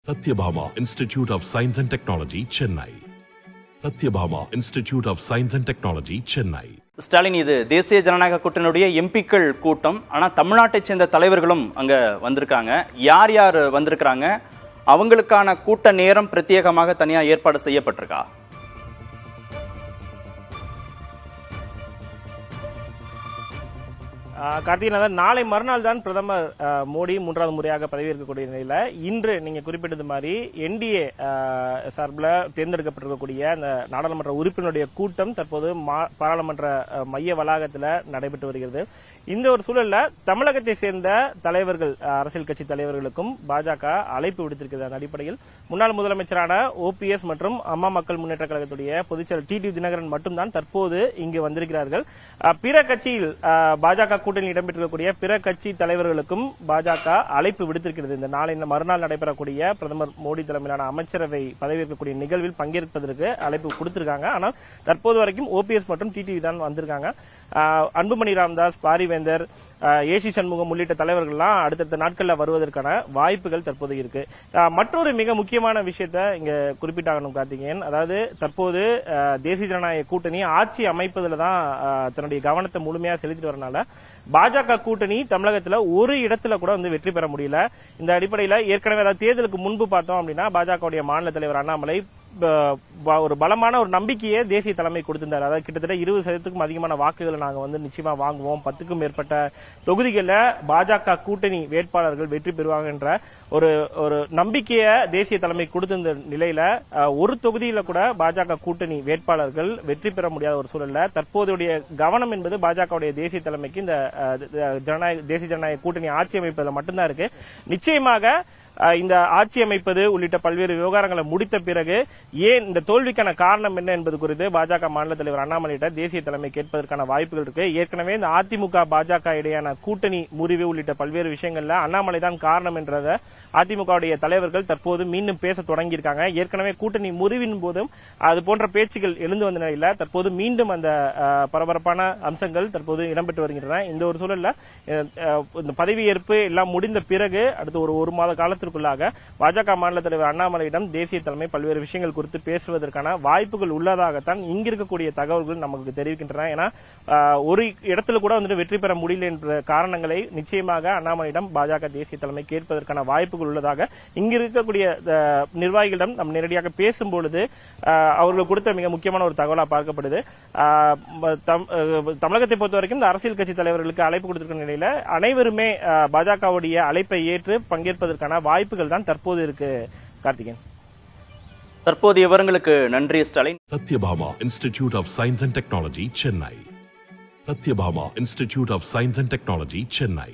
Satyabhama Institute of Science and Technology, Chennai. Satyabhama Institute of Science and Technology, Chennai. Stalin, இது தேசிய ஜனநாயக கூட்டணியுடைய எம்பிக்கள் கூட்டம். ஆனால் தமிழ்நாட்டை சேர்ந்த தலைவர்களும் அங்கே வந்திருக்காங்க. யார் யார் வந்திருக்கிறாங்க? அவங்களுக்கான கூட்ட நேரம் பிரத்யேகமாக தனியாக ஏற்பாடு செய்யப்பட்டிருக்கா? கார்த்திகேயன், நாளை மறுநாள் தான் பிரதமர் மோடி மூன்றாவது முறையாக பதவியேற்கக்கூடிய நிலையில இன்று நீங்க குறிப்பிட்டது மாதிரி என்டிஏ சார்பில் தேர்ந்தெடுக்கப்பட்டிருக்கக்கூடிய அந்த நாடாளுமன்ற உறுப்பினருடைய கூட்டம் தற்போது பாராளுமன்ற மைய வளாகத்தில் நடைபெற்று வருகிறது. இந்த ஒரு சூழல்ல தமிழகத்தை சேர்ந்த தலைவர்கள், அரசியல் கட்சி தலைவர்களுக்கும் பாஜக அழைப்பு விடுத்திருக்கிறது. அந்த அடிப்படையில் முன்னாள் முதலமைச்சரான ஓபிஎஸ் மற்றும் அம்மா மக்கள் முன்னேற்ற கழகத்துடைய பொதுச்செயலர் டிடிவி தினகரன் மட்டும்தான் தற்போது இங்கு வந்திருக்கிறார்கள். பிற கட்சியில் பாஜக கூட்டணியில் இடம்பெற்றிருக்கக்கூடிய பிற கட்சி தலைவர்களுக்கும் பாஜக அழைப்பு விடுத்திருக்கிறது. இந்த நாளை மறுநாள் நடைபெறக்கூடிய பிரதமர் மோடி தலைமையிலான அமைச்சரவை பதவியேற்கக்கூடிய நிகழ்வில் பங்கேற்பதற்கு அழைப்பு கொடுத்திருக்காங்க. ஆனால் தற்போது வரைக்கும் ஓபிஎஸ் மற்றும் டிடிவி தான் வந்திருக்காங்க. அன்புமணி ராமதாஸ், பாரிவேந்தர், ஏசி சண்முகம் உள்ளிட்ட தலைவர்கள்லாம் அடுத்தடுத்த நாட்களில் வருவதற்கான வாய்ப்புகள் தற்போது இருக்கு. மற்றொரு மிக முக்கியமான விஷயத்தை இங்க குறிப்பிட்டாகணும் கார்த்திகேயன். அதாவது தற்போது தேசிய ஜனநாயக கூட்டணி ஆட்சி அமைப்பதில் தான் தன்னுடைய கவனத்தை முழுமையாக செலுத்திட்டு வரனால பாஜக கூட்டணி தமிழகத்தில் ஒரு இடத்துல கூட வெற்றி பெற முடியல. இந்த அடிப்படையில் ஏற்கனவே அதாவது தேர்தலுக்கு முன்பு பார்த்தோம் அப்படின்னா பாஜகவுடைய மாநில தலைவர் அண்ணாமலை ஒரு பலமான ஒரு நம்பிக்கையை தேசிய தலைமை கொடுத்திருந்தார். அதாவது கிட்டத்தட்ட 20% அதிகமான வாக்குகளை நாங்க நிச்சயமா வாங்குவோம், 10க்கும் மேற்பட்ட தொகுதிகளில் பாஜக கூட்டணி வேட்பாளர்கள் வெற்றி பெறுவாங்க என்ற ஒரு நம்பிக்கையை தேசிய தலைமை கொடுத்திருந்த நிலையில ஒரு தொகுதியில கூட பாஜக கூட்டணி வேட்பாளர்கள் வெற்றி பெற முடியாத ஒரு சூழல்ல தற்போதைய கவனம் என்பது பாஜகவுடைய தேசிய தலைமைக்கு இந்த தேசிய ஜனநாயக கூட்டணி ஆட்சி அமைப்பதில் மட்டும்தான் இருக்கு. நிச்சயமாக இந்த ஆட்சி அமைப்பது உள்ளிட்ட பல்வேறு விவகாரங்களை முடித்த பிறகு ஏன் இந்த தோல்விக்கான காரணம் என்ன என்பது குறித்து பாஜக மாநில தலைவர் அண்ணாமலையிட்ட தேசிய தலைமை கேட்பதற்கான வாய்ப்புகள் இருக்கு. ஏற்கனவே இந்த அதிமுக பாஜக இடையான கூட்டணி முறிவு உள்ளிட்ட பல்வேறு விஷயங்கள்ல அண்ணாமலை தான் காரணம் என்றத அதிமுகவுடைய தலைவர்கள் தற்போது மீண்டும் பேச தொடங்கியிருக்காங்க. ஏற்கனவே கூட்டணி முறிவின் போதும் அது போன்ற பேச்சுகள் எழுந்து வந்த நிலையில தற்போது மீண்டும் அந்த பரபரப்பான அம்சங்கள் தற்போது இடம்பெற்று வருகின்றன. இந்த ஒரு சூழல்ல இந்த பதவியேற்பு எல்லாம் முடிந்த பிறகு அடுத்த ஒரு மாத காலத்தில் பாஜக மாநில தலைவர் அண்ணாமலையிடம் தேசிய தலைமை பல்வேறு விஷயங்கள் குறித்து பேசுவதற்கான வாய்ப்புகள் உள்ளதாகத்தான் இங்க இருக்கக்கூடிய தகவல்கள் நமக்கு தெரிவிக்கின்றன. ஏன்னா ஒரு இடத்துல கூட வெற்றி பெற முடியல என்ற காரணங்களை நிச்சயமாக அண்ணாமலையிடம் பாஜக தேசிய தலைமை கேட்பதற்கான வாய்ப்புகள் உள்ளதாக இங்க இருக்கக்கூடிய நிர்வாகிகளிடம் நாம் நேரடியாக பேசும்பொழுது அவர்கள் கொடுத்த மிக முக்கியமான ஒரு தகவலா பார்க்கப்படுது. தமிழகத்தை பொறுத்த வரைக்கும் இந்த அரசியல் கட்சி தலைவர்களுக்கு அழைப்பு கொடுத்திருக்கிற நிலையில அனைவருமே பாஜகவுடைய அழைப்பை ஏற்று பங்கேற்பதற்கான வாய்ப்புகள் தான் தற்போது இருக்கு. கார்த்திகேயன், தற்போதைய விவரங்களுக்கு நன்றி Stalin. Satyabhama Institute of Science and Technology, Chennai. Satyabhama Institute of Science and Technology, Chennai.